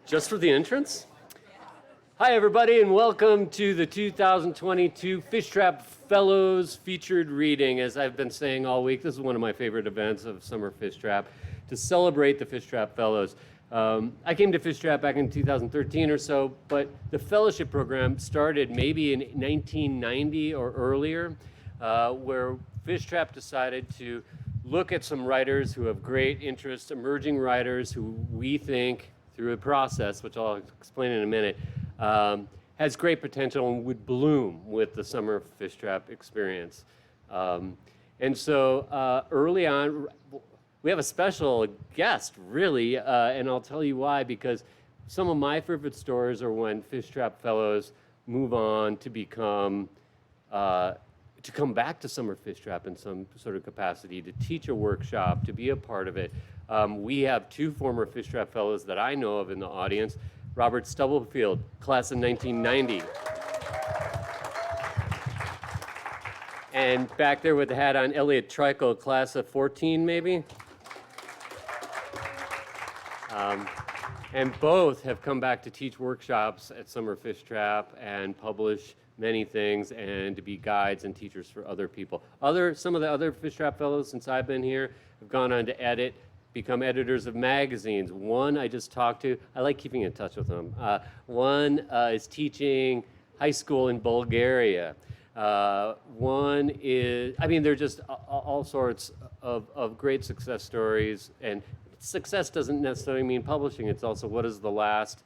Just for the entrance? Hi, everybody, and welcome to the 2022 Fishtrap Fellows featured reading. As I've been saying all week, this is one of my favorite events of Summer Fishtrap, to celebrate the Fishtrap Fellows. I came to Fishtrap back in 2013 or so, but the fellowship program started maybe in 1990 or earlier, where Fishtrap decided to look at some writers who have great interest, emerging writers who we think, through a process, which I'll explain in a minute, has great potential and would bloom with the Summer Fishtrap experience. And so early on, we have a special guest, really, and I'll tell you why, because some of my favorite stories are when Fishtrap Fellows move on to become, to come back to Summer Fishtrap in some sort of capacity, to teach a workshop, to be a part of it. We have two former Fishtrap Fellows that I know of in the audience. Robert Stubblefield, class of 1990. And back there with the hat on, Elliot Trico, class of 14 maybe. And both have come back to teach workshops at Summer Fishtrap and publish many things and to be guides and teachers for other people. Some of the other Fishtrap Fellows since I've been here have gone on to become editors of magazines. One I just talked to, I like keeping in touch with them. One is teaching high school in Bulgaria. One is, they're just all sorts of great success stories, and success doesn't necessarily mean publishing. It's also what is the last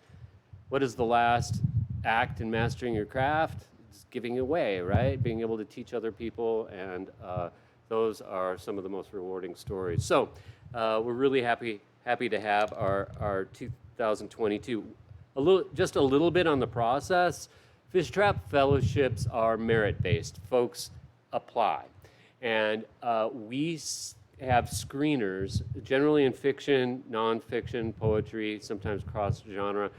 act in mastering your craft? It's giving away, right? Being able to teach other people, and those are some of the most rewarding stories. So we're really happy to have our 2022. Just a little bit on the process. Fishtrap fellowships are merit-based. Folks apply, and we have screeners, generally in fiction, nonfiction, poetry, sometimes cross-genre.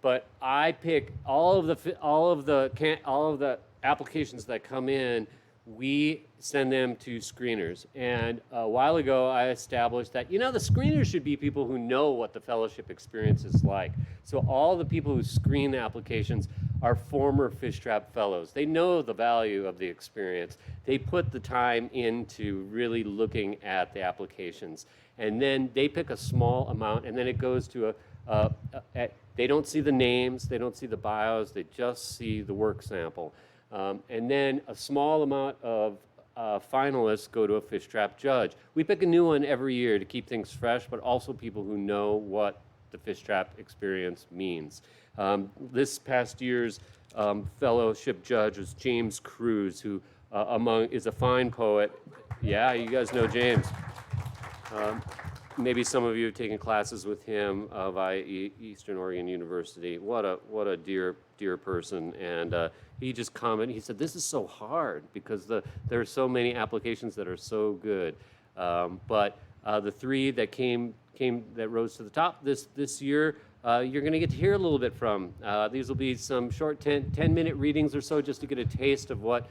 But I pick all of the applications that come in. We send them to screeners. And a while ago, I established that, the screeners should be people who know what the fellowship experience is like. So all the people who screen the applications are former Fishtrap Fellows. They know the value of the experience. They put the time into really looking at the applications. And then they pick a small amount, and then it goes to they don't see the names, they don't see the bios, they just see the work sample. And then a small amount of finalists go to a Fishtrap judge. We pick a new one every year to keep things fresh, but also people who know what the Fishtrap experience means. This past year's fellowship judge was James Cruz, who is a fine poet. Yeah, you guys know James. Maybe some of you have taken classes with him via Eastern Oregon University. What a dear person. And he just commented, he said, this is so hard because there are so many applications that are so good. But the three that that rose to the top this year, you're going to get to hear a little bit from. These will be some short 10-minute readings or so, just to get a taste of what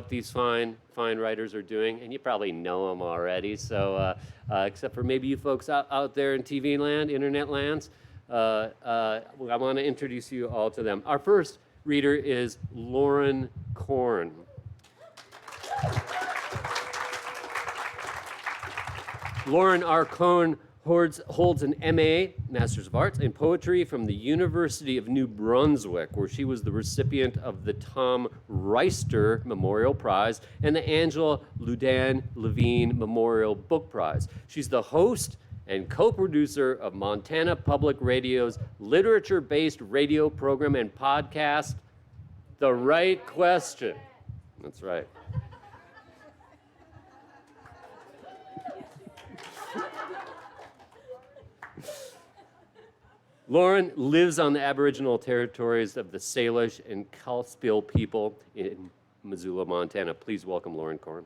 these fine writers are doing, and you probably know them already. So, except for maybe you folks out there in TV land, internet lands, I want to introduce you all to them. Our first reader is Lauren Korn. Lauren R. Korn holds an MA, Master's of Arts, in Poetry from the University of New Brunswick, where she was the recipient of the Tom Reister Memorial Prize and the Angela Ludan Levine Memorial Book Prize. She's the host and co-producer of Montana Public Radio's literature-based radio program and podcast, The Right Question. That's right. Lauren lives on the Aboriginal territories of the Salish and Catskill people in Missoula, Montana. Please welcome Lauren Korn.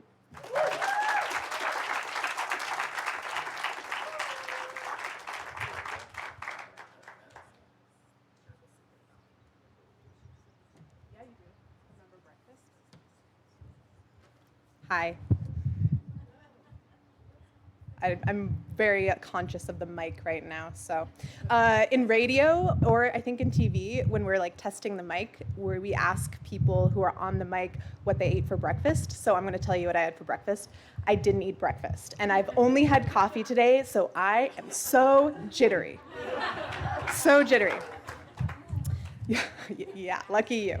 Hi. I'm very conscious of the mic right now. So in radio, or I think in TV, when we're like testing the mic, where we ask people who are on the mic what they ate for breakfast. So I'm going to tell you what I had for breakfast. I didn't eat breakfast, and I've only had coffee today, so I am so jittery. So jittery. Yeah, lucky you.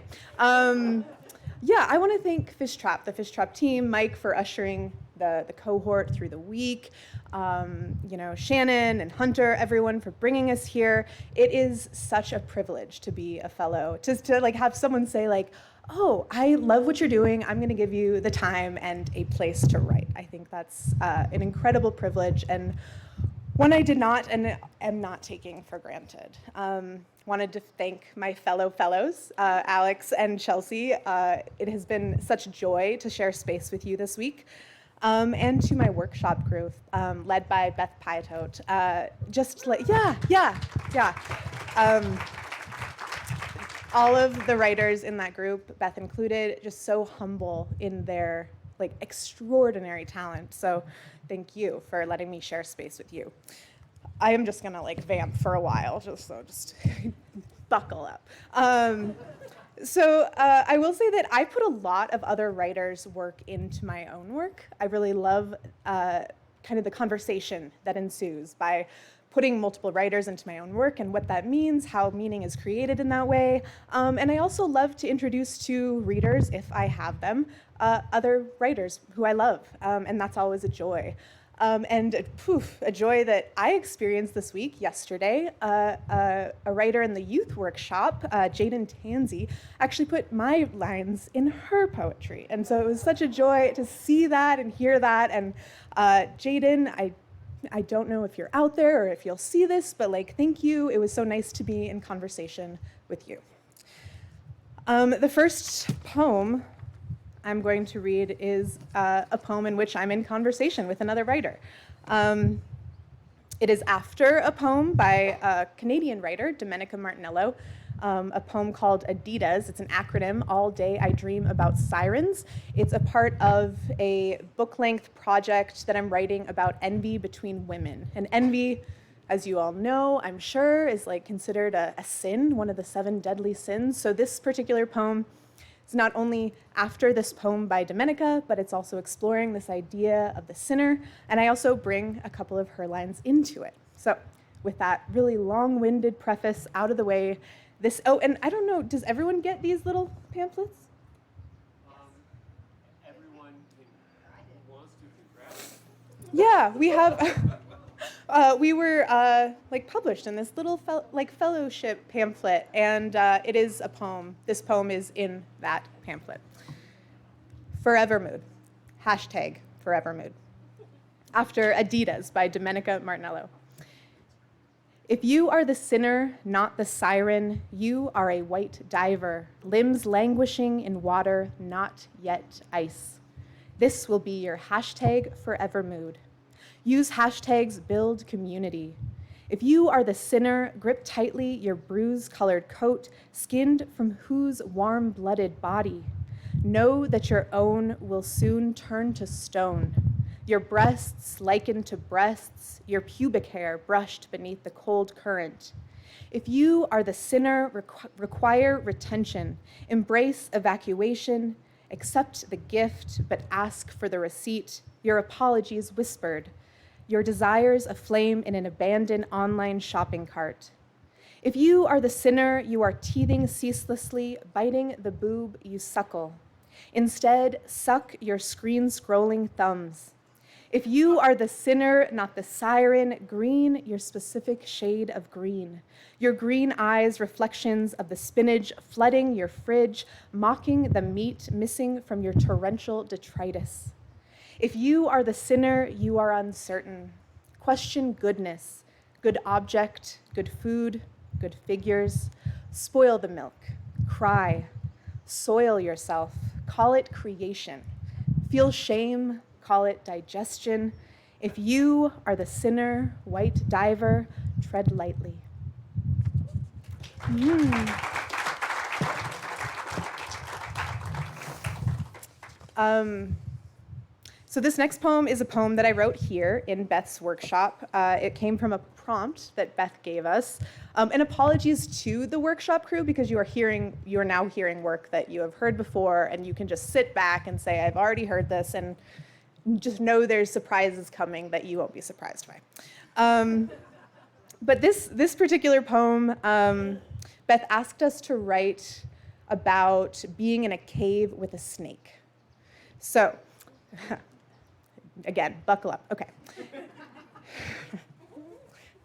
Yeah, I want to thank Fishtrap, the Fishtrap team, Mike for ushering the cohort through the week, Shannon and Hunter, everyone for bringing us here. It is such a privilege to be a fellow, to like have someone say like, oh, I love what you're doing. I'm going to give you the time and a place to write. I think that's an incredible privilege and one I did not and am not taking for granted. Wanted to thank my fellows, Alex and Chelsea. It has been such a joy to share space with you this week. And to my workshop group, led by Beth Piatote. All of the writers in that group, Beth included, just so humble in their like extraordinary talent. So thank you for letting me share space with you. I am just gonna like vamp for a while, just buckle up. I will say that I put a lot of other writers' work into my own work. I really love kind of the conversation that ensues by putting multiple writers into my own work and what that means, how meaning is created in that way. And I also love to introduce to readers, if I have them, other writers who I love, and that's always a joy. A joy that I experienced this week, yesterday. A writer in the youth workshop, Jaden Tansey, actually put my lines in her poetry. And so it was such a joy to see that and hear that. And Jaden, I don't know if you're out there or if you'll see this, but like, thank you. It was so nice to be in conversation with you. The first poem I'm going to read is a poem in which I'm in conversation with another writer. It is after a poem by a Canadian writer, Domenica Martinello, a poem called Adidas. It's an acronym, All Day I Dream About Sirens. It's a part of a book-length project that I'm writing about envy between women. And envy, as you all know, I'm sure, is like considered a sin, one of the 7 deadly sins. So this particular poem is not only after this poem by Domenica, but it's also exploring this idea of the sinner, and I also bring a couple of her lines into it. So with that really long-winded preface out of the way, and I don't know, does everyone get these little pamphlets? Everyone who wants to can grab it. Yeah, we have, we were published in this little fellowship pamphlet, and it is a poem. This poem is in that pamphlet. Forever Mood, hashtag Forever Mood. After Adidas by Domenica Martinello. If you are the sinner, not the siren, you are a white diver, limbs languishing in water, not yet ice. This will be your hashtag Forever Mood. Use hashtags build community. If you are the sinner, grip tightly your bruise-colored coat, skinned from whose warm-blooded body. Know that your own will soon turn to stone. Your breasts likened to breasts, your pubic hair brushed beneath the cold current. If you are the sinner, require retention, embrace evacuation, accept the gift, but ask for the receipt, your apologies whispered, your desires aflame in an abandoned online shopping cart. If you are the sinner, you are teething ceaselessly, biting the boob you suckle. Instead, suck your screen-scrolling thumbs. If you are the sinner, not the siren, green your specific shade of green. Your green eyes, reflections of the spinach flooding your fridge, mocking the meat missing from your torrential detritus. If you are the sinner, you are uncertain. Question goodness, good object, good food, good figures. Spoil the milk, cry, soil yourself, call it creation. Feel shame, call it digestion. If you are the sinner, white diver, tread lightly. So this next poem is a poem that I wrote here in Beth's workshop. It came from a prompt that Beth gave us. And apologies to the workshop crew, because you are now hearing work that you have heard before, and you can just sit back and say, I've already heard this, and just know there's surprises coming that you won't be surprised by. But this particular poem, Beth asked us to write about being in a cave with a snake. So, again, buckle up. Okay.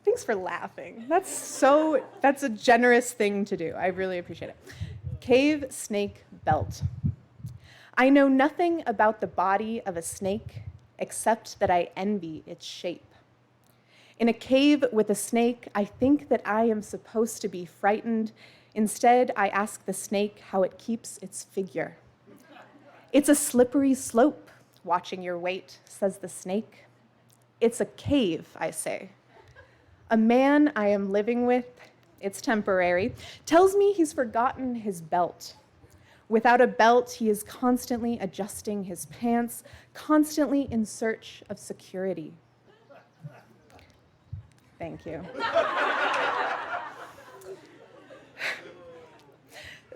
Thanks for laughing. That's a generous thing to do. I really appreciate it. Cave snake belt. I know nothing about the body of a snake except that I envy its shape. In a cave with a snake, I think that I am supposed to be frightened. Instead, I ask the snake how it keeps its figure. It's a slippery slope, watching your weight, says the snake. It's a cave, I say. A man I am living with, it's temporary, tells me he's forgotten his belt. Without a belt, he is constantly adjusting his pants, constantly in search of security. Thank you.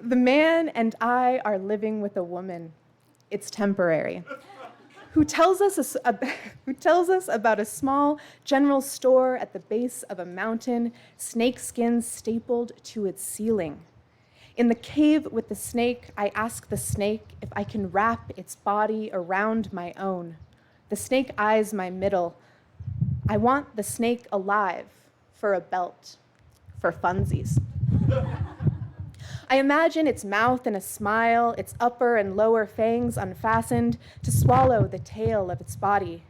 The man and I are living with a woman. It's temporary. Who tells us about a small general store at the base of a mountain, snake skins stapled to its ceiling. In the cave with the snake, I ask the snake if I can wrap its body around my own. The snake eyes my middle. I want the snake alive for a belt, for funsies. I imagine its mouth in a smile, its upper and lower fangs unfastened to swallow the tail of its body.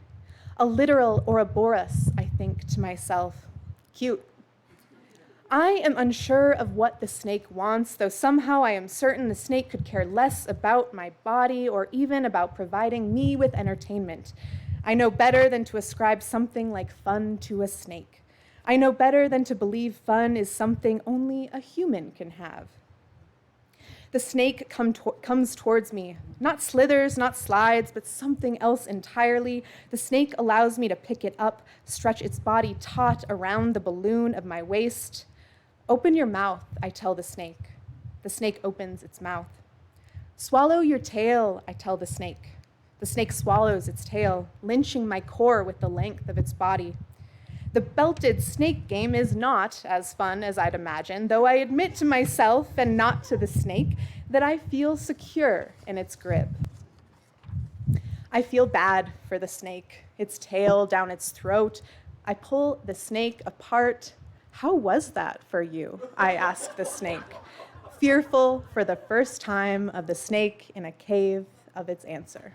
A literal Ouroboros, I think to myself. Cute. I am unsure of what the snake wants, though somehow I am certain the snake could care less about my body or even about providing me with entertainment. I know better than to ascribe something like fun to a snake. I know better than to believe fun is something only a human can have. The snake comes towards me, not slithers, not slides, but something else entirely. The snake allows me to pick it up, stretch its body taut around the balloon of my waist. Open your mouth, I tell the snake. The snake opens its mouth. Swallow your tail, I tell the snake. The snake swallows its tail, lynching my core with the length of its body. The belted snake game is not as fun as I'd imagine, though I admit to myself and not to the snake that I feel secure in its grip. I feel bad for the snake, its tail down its throat. I pull the snake apart. How was that for you? I ask the snake, fearful for the first time of the snake in a cave of its answer.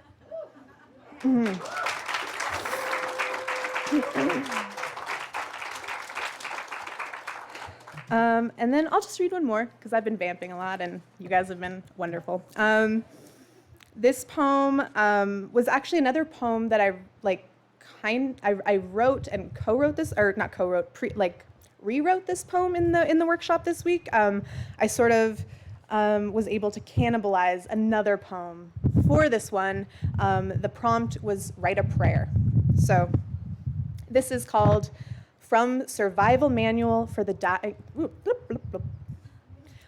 And then I'll just read one more because I've been vamping a lot and you guys have been wonderful. This poem was actually another poem that I wrote and co-wrote this, or not co-wrote, rewrote this poem in the workshop this week. I sort of was able to cannibalize another poem for this one. The prompt was write a prayer. So this is called From Survival Manual for the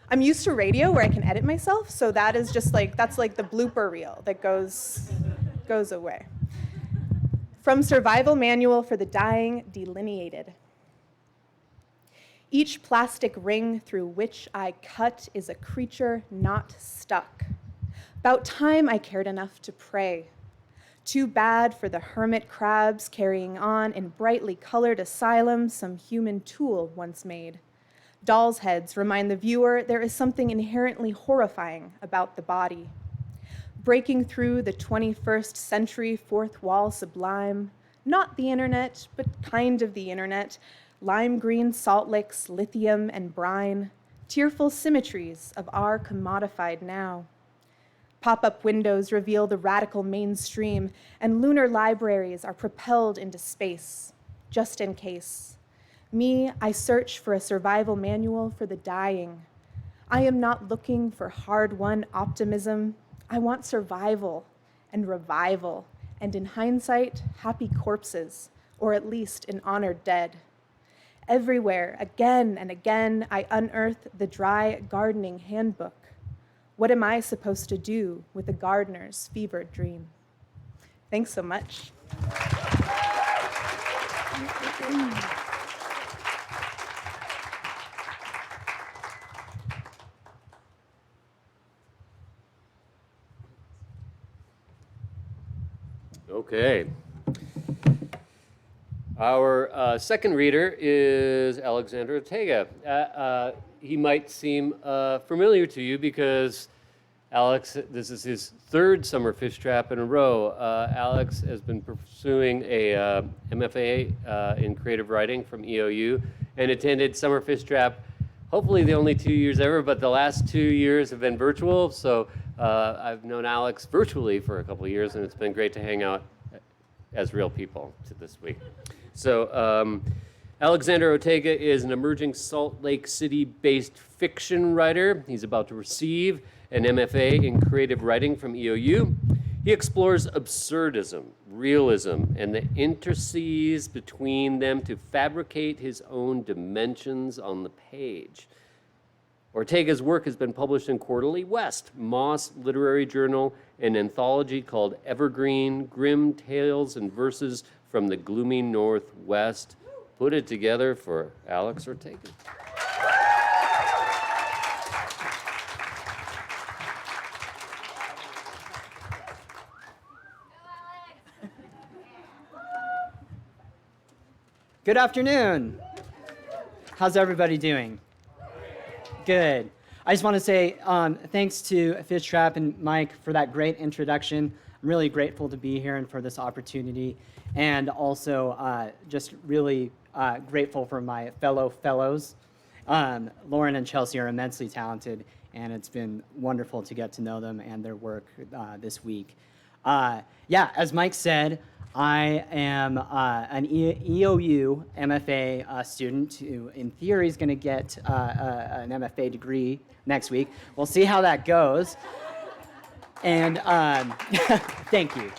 I'm used to radio where I can edit myself, so that is just that's like the blooper reel that goes away. From Survival Manual for the Dying Delineated. Each plastic ring through which I cut is a creature not stuck. 'Bout time I cared enough to pray. Too bad for the hermit crabs carrying on in brightly colored asylum some human tool once made. Dolls' heads remind the viewer there is something inherently horrifying about the body. Breaking through the 21st century fourth wall sublime, not the internet, but kind of the internet, lime green salt licks, lithium and brine, tearful symmetries of our commodified now. Pop-up windows reveal the radical mainstream, and lunar libraries are propelled into space, just in case. Me, I search for a survival manual for the dying. I am not looking for hard-won optimism. I want survival and revival and in hindsight, happy corpses, or at least an honored dead. Everywhere, again and again, I unearth the dry gardening handbook. What am I supposed to do with a gardener's fevered dream? Thanks so much. Okay. Our second reader is Alexander Ortega. He might seem familiar to you because Alex, this is his third summer Fishtrap in a row. Alex has been pursuing a MFA in creative writing from EOU and attended summer Fishtrap, hopefully the only 2 years ever, but the last 2 years have been virtual. So I've known Alex virtually for a couple of years, and it's been great to hang out as real people to this week. So Alexander Ortega is an emerging Salt Lake City-based fiction writer. He's about to receive an MFA in creative writing from EOU. He explores absurdism, realism, and the interstices between them to fabricate his own dimensions on the page. Ortega's work has been published in Quarterly West, Moss Literary Journal, an anthology called Evergreen, Grim Tales and Verses from the Gloomy Northwest. Put it together for Alex Ortega. Good afternoon. How's everybody doing? Good. I just want to say thanks to Fishtrap and Mike for that great introduction. I'm really grateful to be here and for this opportunity, and also just really grateful for my fellows. Lauren and Chelsea are immensely talented, and it's been wonderful to get to know them and their work this week. As Mike said, I am an EOU MFA student who, in theory, is going to get an MFA degree next week. We'll see how that goes. And thank you.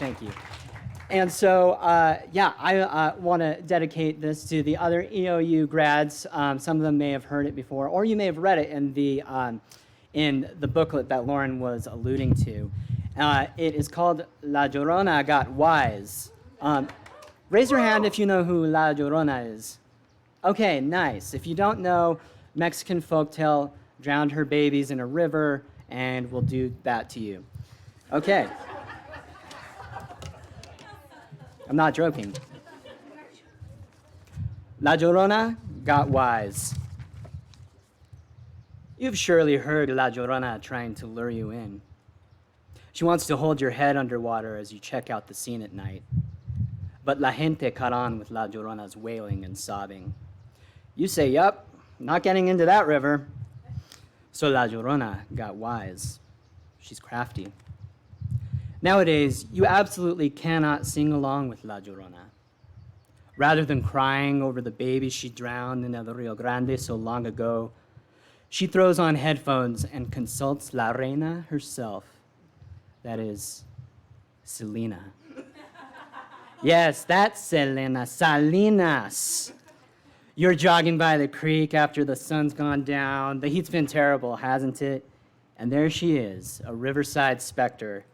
And so, I want to dedicate this to the other EOU grads. Some of them may have heard it before, or you may have read it in the booklet that Lauren was alluding to. It is called La Llorona Got Wise. Raise your hand if you know who La Llorona is. Okay, nice. If you don't know, Mexican folktale, drowned her babies in a river, and we'll do that to you. Okay. I'm not joking. La Llorona got wise. You've surely heard La Llorona trying to lure you in. She wants to hold your head underwater as you check out the scene at night. But la gente caught on with La Llorona's wailing and sobbing. You say, yup, not getting into that river. So La Llorona got wise. She's crafty. Nowadays, you absolutely cannot sing along with La Llorona. Rather than crying over the baby she drowned in El Rio Grande so long ago, she throws on headphones and consults La Reina herself. That is, Selena. Yes, that's Selena Salinas. You're jogging by the creek after the sun's gone down. The heat's been terrible, hasn't it? And there she is, a riverside specter.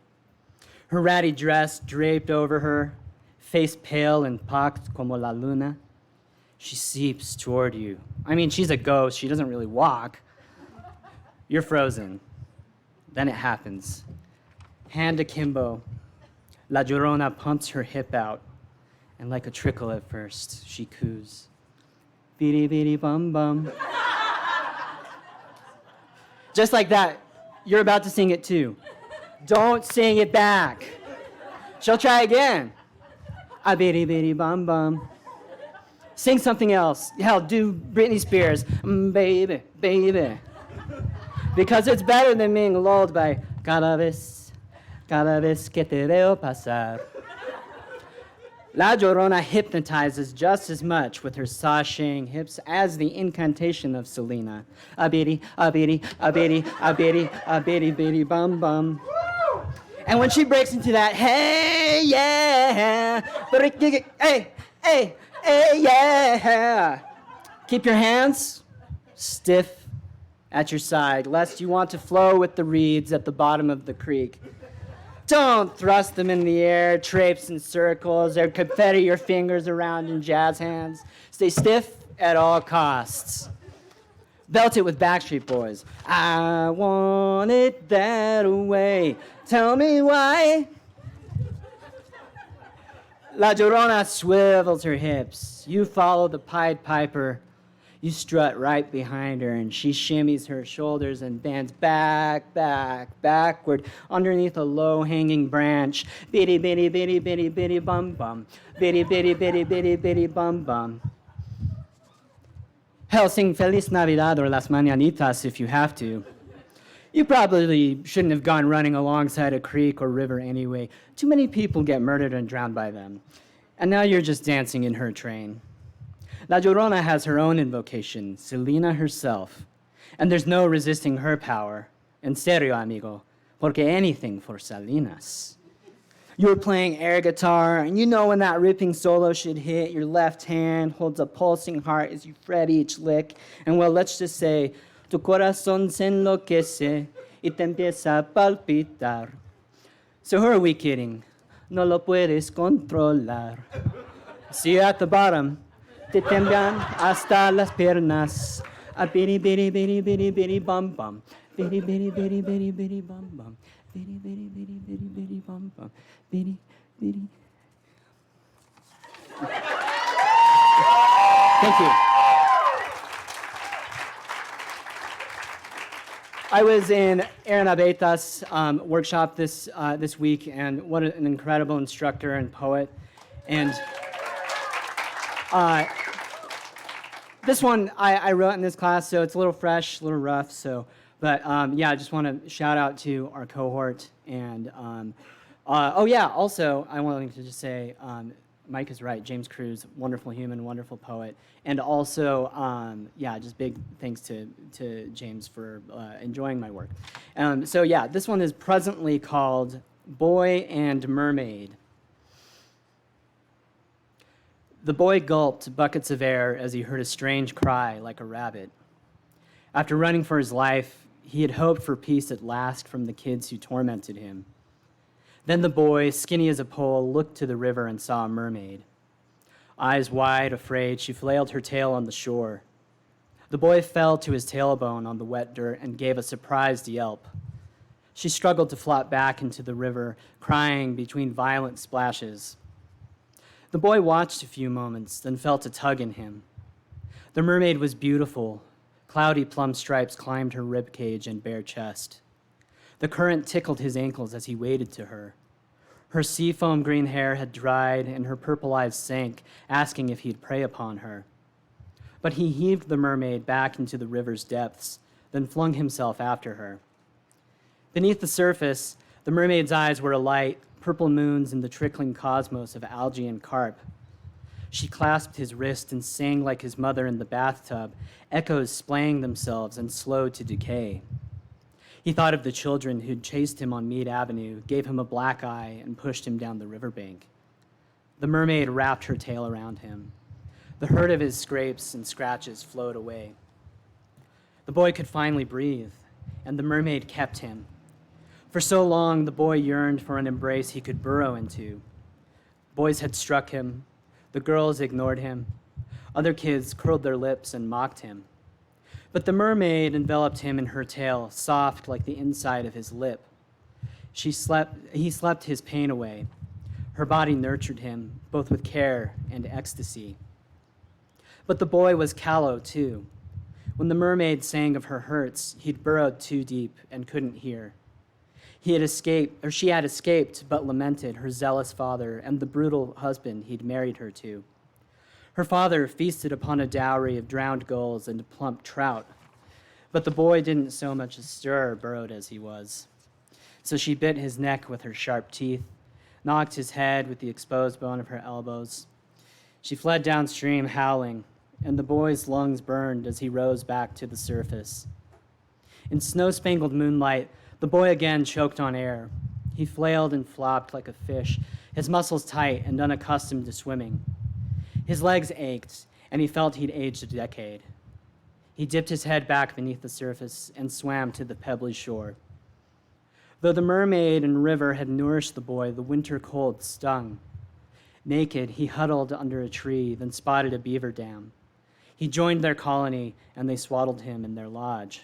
Her ratty dress draped over her, face pale and pocked como la luna. She seeps toward you. I mean, she's a ghost. She doesn't really walk. You're frozen. Then it happens. Hand akimbo. La Llorona pumps her hip out, and like a trickle at first, she coos. Bidi bidi bum bum. Just like that, you're about to sing it too. Don't sing it back. She'll try again. A bidi bidi bum bum. Sing something else. Hell, do Britney Spears. Baby, baby. Because it's better than being lulled by cada vez que te veo pasar. La Llorona hypnotizes just as much with her sashaying hips as the incantation of Selena. A bidi, a bidi, a bidi, a bidi, a bidi, bidi, bum bum. And when she breaks into that, hey, yeah, Hey, hey, hey, yeah. Keep your hands stiff at your side, lest you want to flow with the reeds at the bottom of the creek. Don't thrust them in the air, traipse in circles, or confetti your fingers around in jazz hands. Stay stiff at all costs. Belt it with Backstreet Boys. I want it that way. Tell me why. La Llorona swivels her hips. You follow the Pied Piper. You strut right behind her, and she shimmies her shoulders and bends backward underneath a low-hanging branch. Bitty, bitty, bitty, bitty, bitty, bum, bum. Bitty, bitty, bitty, bitty, bitty, bum, bum. Hell, sing Feliz Navidad or Las Mañanitas if you have to. You probably shouldn't have gone running alongside a creek or river anyway. Too many people get murdered and drowned by them. And now you're just dancing in her train. La Llorona has her own invocation, Selena herself. And there's no resisting her power. En serio, amigo, porque anything for Salinas. You're playing air guitar, and you know when that ripping solo should hit. Your left hand holds a pulsing heart as you fret each lick. And well, let's just say, tu corazón se enloquece y te empieza a palpitar. So who are we kidding? No lo puedes controlar. See you at the bottom. Te temblan hasta las piernas. A bitty, bitty, bitty, bitty, bitty, bum, bum. Bitty, bitty, bitty, bitty, bitty, bum, bum. Bitty, bitty, bitty, bitty, bitty, bum, bum. Bitty, bitty. Thank you. I was in Aaron Abeta's workshop this week, and what an incredible instructor and poet. And this one I wrote in this class, so it's a little fresh, a little rough. But I just want to shout out to our cohort. And also I wanted to just say, Mike is right. James Cruz, wonderful human, wonderful poet, and also just big thanks to James for enjoying my work. This one is presently called "Boy and Mermaid." The boy gulped buckets of air as he heard a strange cry like a rabbit. After running for his life, he had hoped for peace at last from the kids who tormented him. Then the boy, skinny as a pole, looked to the river and saw a mermaid. Eyes wide, afraid, she flailed her tail on the shore. The boy fell to his tailbone on the wet dirt and gave a surprised yelp. She struggled to flop back into the river, crying between violent splashes. The boy watched a few moments, then felt a tug in him. The mermaid was beautiful. Cloudy plum stripes climbed her ribcage and bare chest. The current tickled his ankles as he waded to her. Her seafoam green hair had dried, and her purple eyes sank, asking if he'd prey upon her. But he heaved the mermaid back into the river's depths, then flung himself after her. Beneath the surface, the mermaid's eyes were alight, purple moons in the trickling cosmos of algae and carp. She clasped his wrist and sang like his mother in the bathtub, echoes splaying themselves and slowed to decay. He thought of the children who'd chased him on Mead Avenue, gave him a black eye, and pushed him down the riverbank. The mermaid wrapped her tail around him. The hurt of his scrapes and scratches flowed away. The boy could finally breathe, and the mermaid kept him. For so long, the boy yearned for an embrace he could burrow into. Boys had struck him. The girls ignored him. Other kids curled their lips and mocked him. But the mermaid enveloped him in her tail, soft like the inside of his lip. He slept his pain away. Her body nurtured him, both with care and ecstasy. But the boy was callow, too. When the mermaid sang of her hurts, he'd burrowed too deep and couldn't hear. She had escaped, but lamented her zealous father and the brutal husband he'd married her to. Her father feasted upon a dowry of drowned gulls and plump trout, but the boy didn't so much as stir, burrowed as he was. So she bit his neck with her sharp teeth, knocked his head with the exposed bone of her elbows. She fled downstream, howling, and the boy's lungs burned as he rose back to the surface. In snow-spangled moonlight, the boy again choked on air. He flailed and flopped like a fish, his muscles tight and unaccustomed to swimming. His legs ached, and he felt he'd aged a decade. He dipped his head back beneath the surface and swam to the pebbly shore. Though the mermaid and river had nourished the boy, the winter cold stung. Naked, he huddled under a tree, then spotted a beaver dam. He joined their colony, and they swaddled him in their lodge.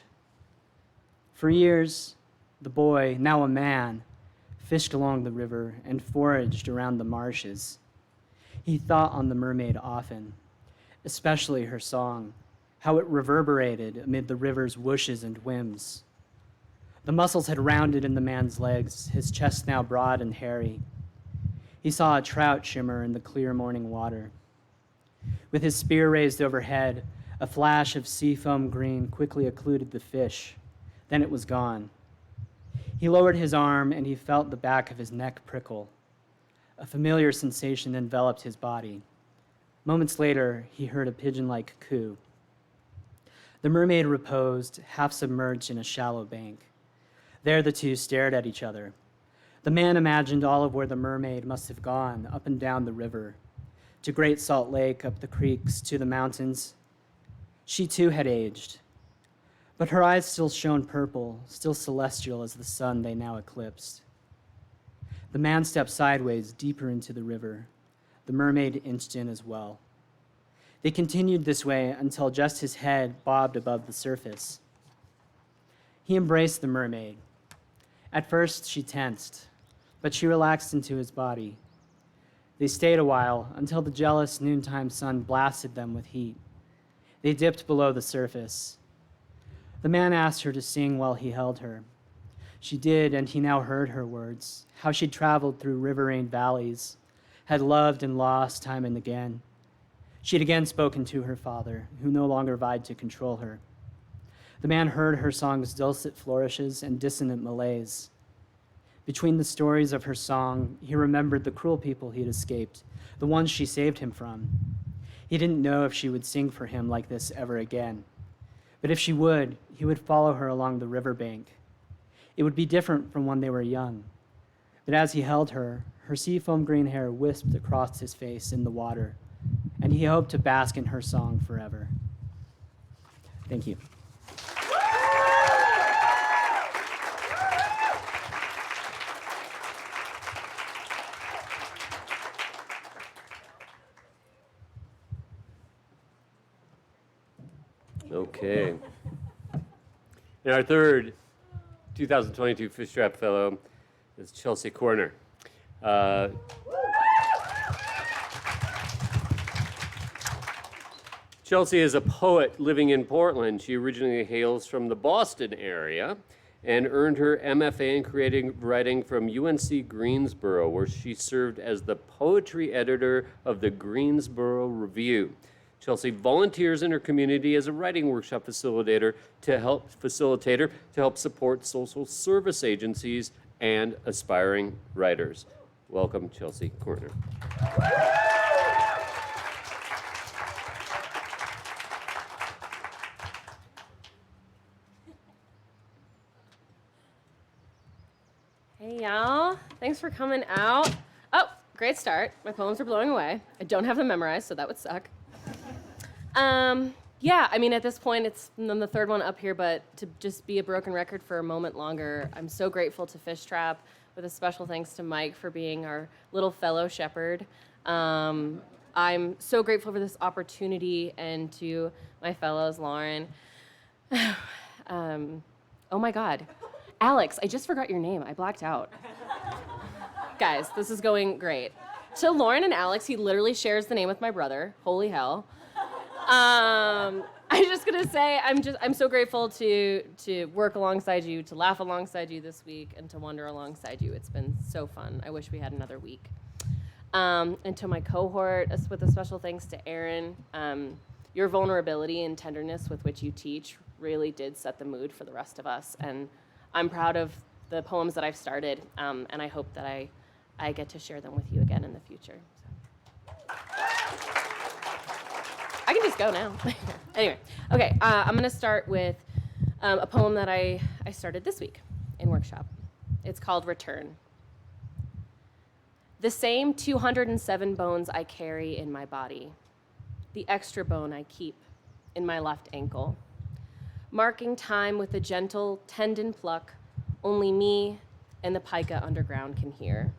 For years, the boy, now a man, fished along the river and foraged around the marshes. He thought on the mermaid often, especially her song, how it reverberated amid the river's whooshes and whims. The muscles had rounded in the man's legs, his chest now broad and hairy. He saw a trout shimmer in the clear morning water. With his spear raised overhead, a flash of seafoam green quickly occluded the fish. Then it was gone. He lowered his arm, and he felt the back of his neck prickle. A familiar sensation enveloped his body. Moments later, he heard a pigeon-like coo. The mermaid reposed, half submerged in a shallow bank. There the two stared at each other. The man imagined all of where the mermaid must have gone, up and down the river, to Great Salt Lake, up the creeks, to the mountains. She too had aged, but her eyes still shone purple, still celestial as the sun they now eclipsed. The man stepped sideways, deeper into the river. The mermaid inched in as well. They continued this way until just his head bobbed above the surface. He embraced the mermaid. At first, she tensed, but she relaxed into his body. They stayed a while until the jealous noontime sun blasted them with heat. They dipped below the surface. The man asked her to sing while he held her. She did, and he now heard her words, how she'd traveled through river-rained valleys, had loved and lost time and again. She'd again spoken to her father, who no longer vied to control her. The man heard her song's dulcet flourishes and dissonant malaise. Between the stories of her song, he remembered the cruel people he'd escaped, the ones she saved him from. He didn't know if she would sing for him like this ever again. But if she would, he would follow her along the riverbank. It would be different from when they were young. But as he held her, her seafoam green hair wisped across his face in the water, and he hoped to bask in her song forever. Thank you. Okay. And our third 2022 Fishtrap Fellow is Chelsea Querner. Chelsea is a poet living in Portland. She originally hails from the Boston area and earned her MFA in creative writing from UNC Greensboro, where she served as the poetry editor of the Greensboro Review. Chelsea volunteers in her community as a writing workshop facilitator to help support social service agencies and aspiring writers. Welcome, Chelsea Korner. Hey, y'all. Thanks for coming out. Oh, great start. My poems are blowing away. I don't have them memorized, so that would suck. Yeah, I mean, at this point, it's the third one up here, but to just be a broken record for a moment longer, I'm so grateful to Fishtrap, with a special thanks to Mike for being our little fellow shepherd. I'm so grateful for this opportunity, and to my fellows, Lauren. Oh my God. Alex, I just forgot your name. I blacked out. Guys, this is going great. To Lauren and Alex, he literally shares the name with my brother. Holy hell. I'm just gonna say I'm so grateful to work alongside you, to laugh alongside you this week, and to wander alongside you. It's been so fun. I wish we had another week. And to my cohort, with a special thanks to Aaron, your vulnerability and tenderness with which you teach really did set the mood for the rest of us. And I'm proud of the poems that I've started, and I hope that I get to share them with you again in the future. So. I can just go now. Anyway, okay, I'm going to start with a poem that I started this week in workshop. It's called Return. The same 207 bones I carry in my body, the extra bone I keep in my left ankle, marking time with a gentle tendon pluck only me and the pica underground can hear.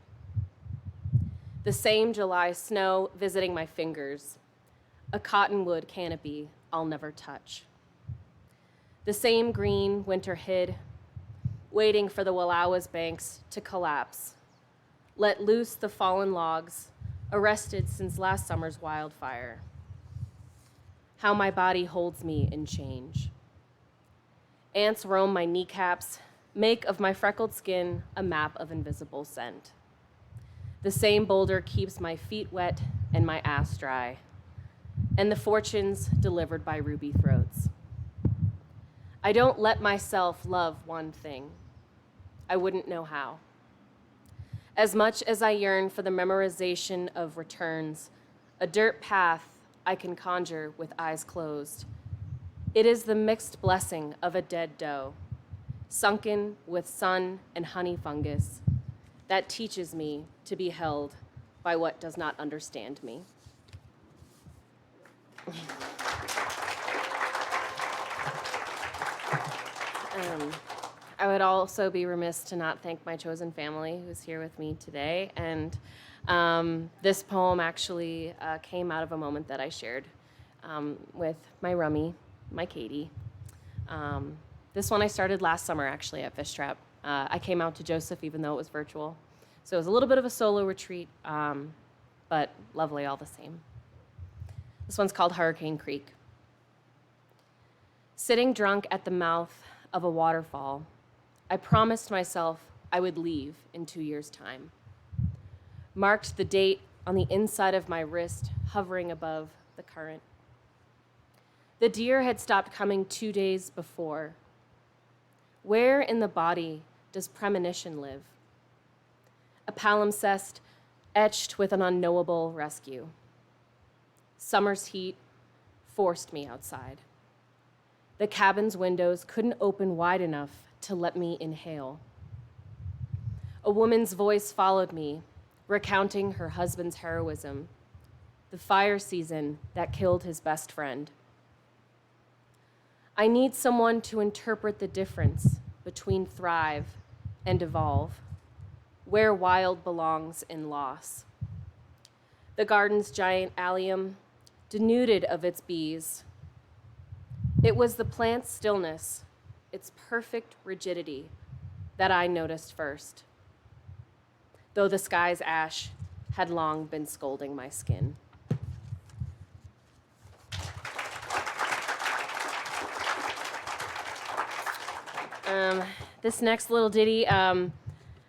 The same July snow visiting my fingers, a cottonwood canopy I'll never touch. The same green winter hid, waiting for the Wallowa's banks to collapse, let loose the fallen logs, arrested since last summer's wildfire. How my body holds me in change. Ants roam my kneecaps, make of my freckled skin a map of invisible scent. The same boulder keeps my feet wet and my ass dry, and the fortunes delivered by ruby throats. I don't let myself love one thing. I wouldn't know how. As much as I yearn for the memorization of returns, a dirt path I can conjure with eyes closed, it is the mixed blessing of a dead doe, sunken with sun and honey fungus, that teaches me to be held by what does not understand me. I would also be remiss to not thank my chosen family who's here with me today. And this poem actually came out of a moment that I shared with my Rummy, my Katie. This one I started last summer, actually, at Fishtrap. I came out to Joseph even though it was virtual. So it was a little bit of a solo retreat, but lovely all the same. This one's called Hurricane Creek. Sitting drunk at the mouth of a waterfall, I promised myself I would leave in 2 years' time. Marked the date on the inside of my wrist, hovering above the current. The deer had stopped coming 2 days before. Where in the body does premonition live? A palimpsest etched with an unknowable rescue. Summer's heat forced me outside. The cabin's windows couldn't open wide enough to let me inhale. A woman's voice followed me, recounting her husband's heroism, the fire season that killed his best friend. I need someone to interpret the difference between thrive and evolve, where wild belongs in loss. The garden's giant allium, denuded of its bees. It was the plant's stillness, its perfect rigidity, that I noticed first, though the sky's ash had long been scalding my skin. This next little ditty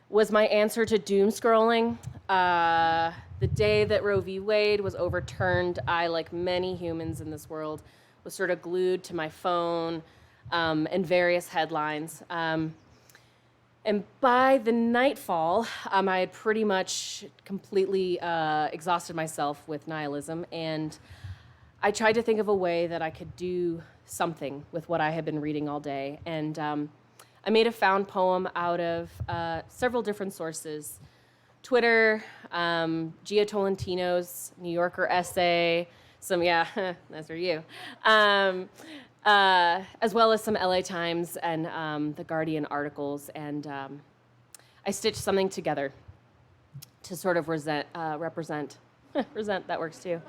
was my answer to doom scrolling. The day that Roe v. Wade was overturned, I, like many humans in this world, was sort of glued to my phone and various headlines. And by the nightfall, I had pretty much completely exhausted myself with nihilism, and I tried to think of a way that I could do something with what I had been reading all day. And I made a found poem out of several different sources. Twitter, Gia Tolentino's New Yorker essay, some, yeah, those are you, as well as some LA Times and the Guardian articles. And I stitched something together to sort of represent, resent, that works too.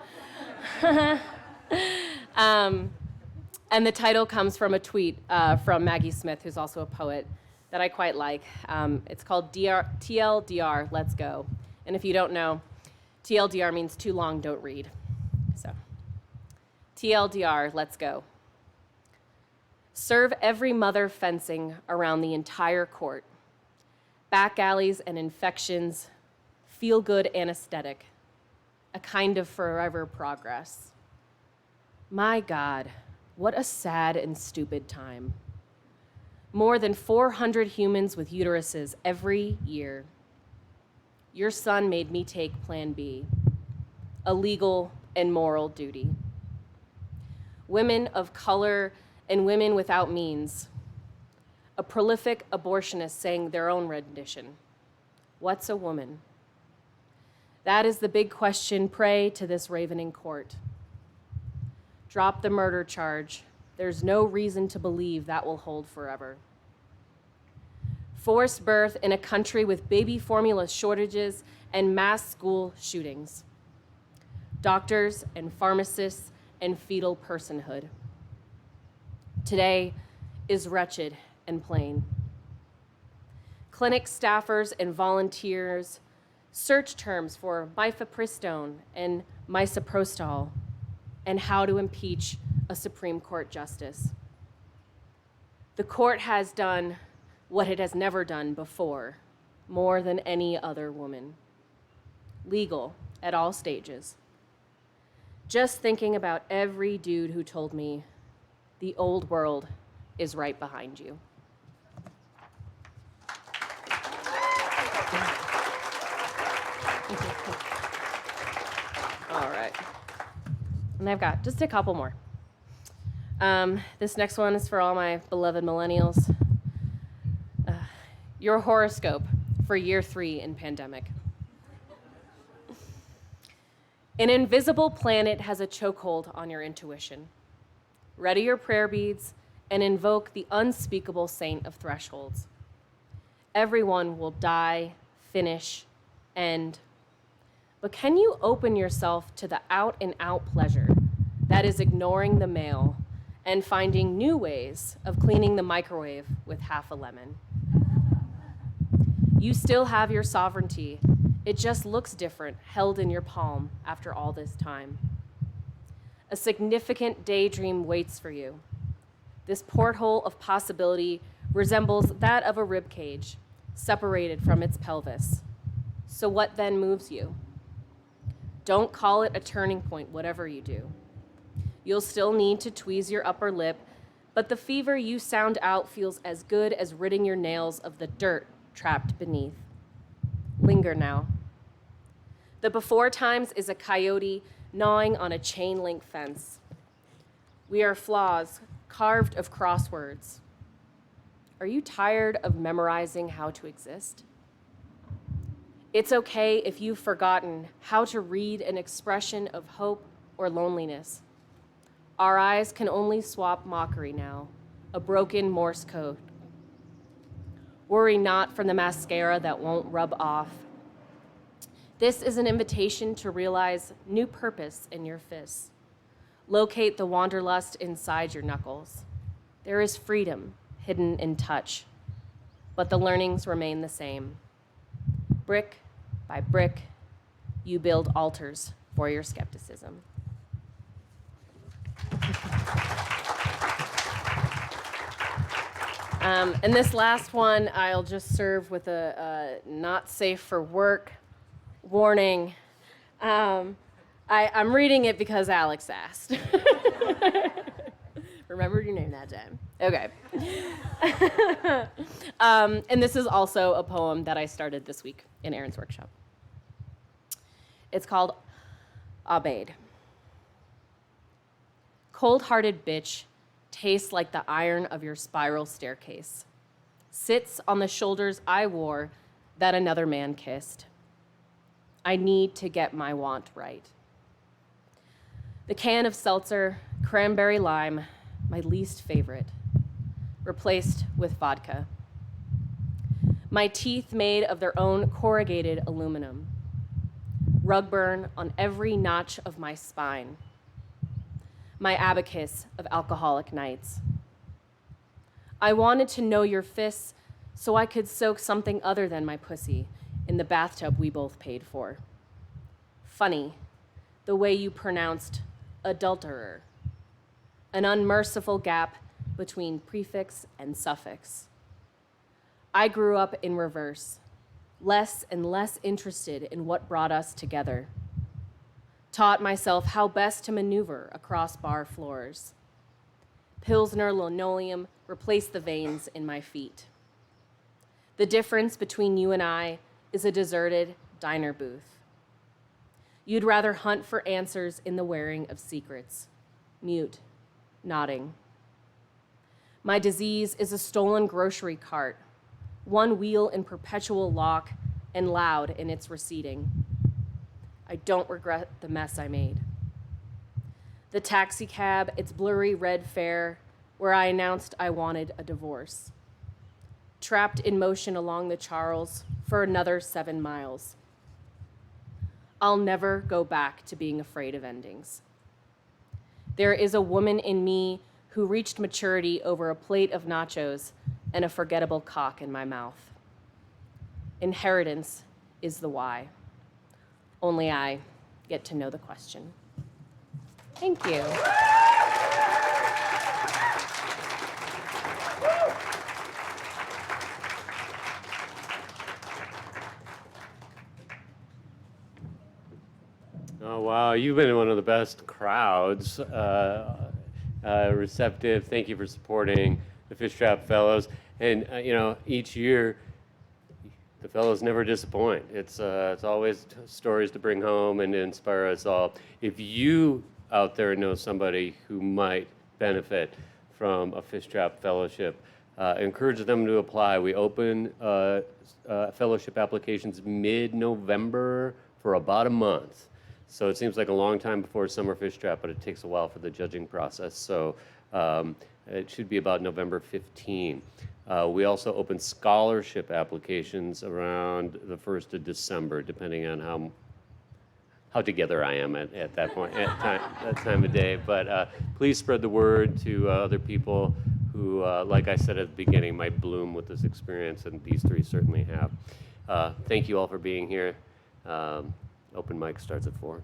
And the title comes from a tweet from Maggie Smith, who's also a poet, that I quite like. It's called TLDR, Let's Go. And if you don't know, TLDR means too long, don't read. So, TLDR, let's go. Serve every mother fencing around the entire court. Back alleys and infections, feel-good anesthetic, a kind of forever progress. My God, what a sad and stupid time. More than 400 humans with uteruses every year. Your son made me take Plan B, a legal and moral duty. Women of color and women without means. A prolific abortionist sang their own rendition. What's a woman? That is the big question. Pray to this ravening court. Drop the murder charge. There's no reason to believe that will hold forever. Forced birth in a country with baby formula shortages and mass school shootings. Doctors and pharmacists and fetal personhood. Today is wretched and plain. Clinic staffers and volunteers search terms for mifepristone and misoprostol and how to impeach a Supreme Court justice. The court has done what it has never done before, more than any other woman. Legal at all stages. Just thinking about every dude who told me, the old world is right behind you. All right. And I've got just a couple more. This next one is for all my beloved millennials. Your horoscope for year 3 in pandemic. An invisible planet has a chokehold on your intuition. Ready your prayer beads and invoke the unspeakable saint of thresholds. Everyone will die, finish, end. But can you open yourself to the out-and-out pleasure that is ignoring the mail and finding new ways of cleaning the microwave with half a lemon? You still have your sovereignty. It just looks different, held in your palm after all this time. A significant daydream waits for you. This porthole of possibility resembles that of a rib cage, separated from its pelvis. So what then moves you? Don't call it a turning point, whatever you do. You'll still need to tweeze your upper lip, but the fever you sound out feels as good as ridding your nails of the dirt trapped beneath. Linger now. The before times is a coyote gnawing on a chain link fence. We are flaws carved of crosswords. Are you tired of memorizing how to exist? It's okay if you've forgotten how to read an expression of hope or loneliness. Our eyes can only swap mockery now, a broken Morse code. Worry not from the mascara that won't rub off. This is an invitation to realize new purpose in your fists. Locate the wanderlust inside your knuckles. There is freedom hidden in touch, but the learnings remain the same. Brick by brick, you build altars for your skepticism. And this last one, I'll just serve with a not safe for work warning. I'm reading it because Alex asked. Remembered your name that time. Okay. And this is also a poem that I started this week in Aaron's workshop. It's called Abaid. Cold-hearted bitch tastes like the iron of your spiral staircase. Sits on the shoulders I wore that another man kissed. I need to get my want right. The can of seltzer, cranberry lime, my least favorite, replaced with vodka. My teeth made of their own corrugated aluminum. Rug burn on every notch of my spine. My abacus of alcoholic nights. I wanted to know your fists so I could soak something other than my pussy in the bathtub we both paid for. Funny, the way you pronounced adulterer. An unmerciful gap between prefix and suffix. I grew up in reverse, less and less interested in what brought us together. Taught myself how best to maneuver across bar floors. Pilsner linoleum replaced the veins in my feet. The difference between you and I is a deserted diner booth. You'd rather hunt for answers in the wearing of secrets, mute, nodding. My disease is a stolen grocery cart, one wheel in perpetual lock and loud in its receding. I don't regret the mess I made. The taxi cab, its blurry red fare, where I announced I wanted a divorce. Trapped in motion along the Charles for another 7 miles. I'll never go back to being afraid of endings. There is a woman in me who reached maturity over a plate of nachos and a forgettable cock in my mouth. Inheritance is the why. Only I get to know the question. Thank you. Oh, wow. You've been one of the best crowds, receptive. Thank you for supporting the Fishtrap Fellows. And, each year, the fellows never disappoint. It's always stories to bring home and to inspire us all. If you out there know somebody who might benefit from a Fishtrap Fellowship, encourage them to apply. We open fellowship applications mid-November for about a month. So it seems like a long time before summer fish trap, but it takes a while for the judging process. So it should be about November 15. We also open scholarship applications around the 1st of December, depending on how together I am at that point, that time of day. But please spread the word to other people who, like I said at the beginning, might bloom with this experience, and these three certainly have. Thank you all for being here. Open mic starts at 4.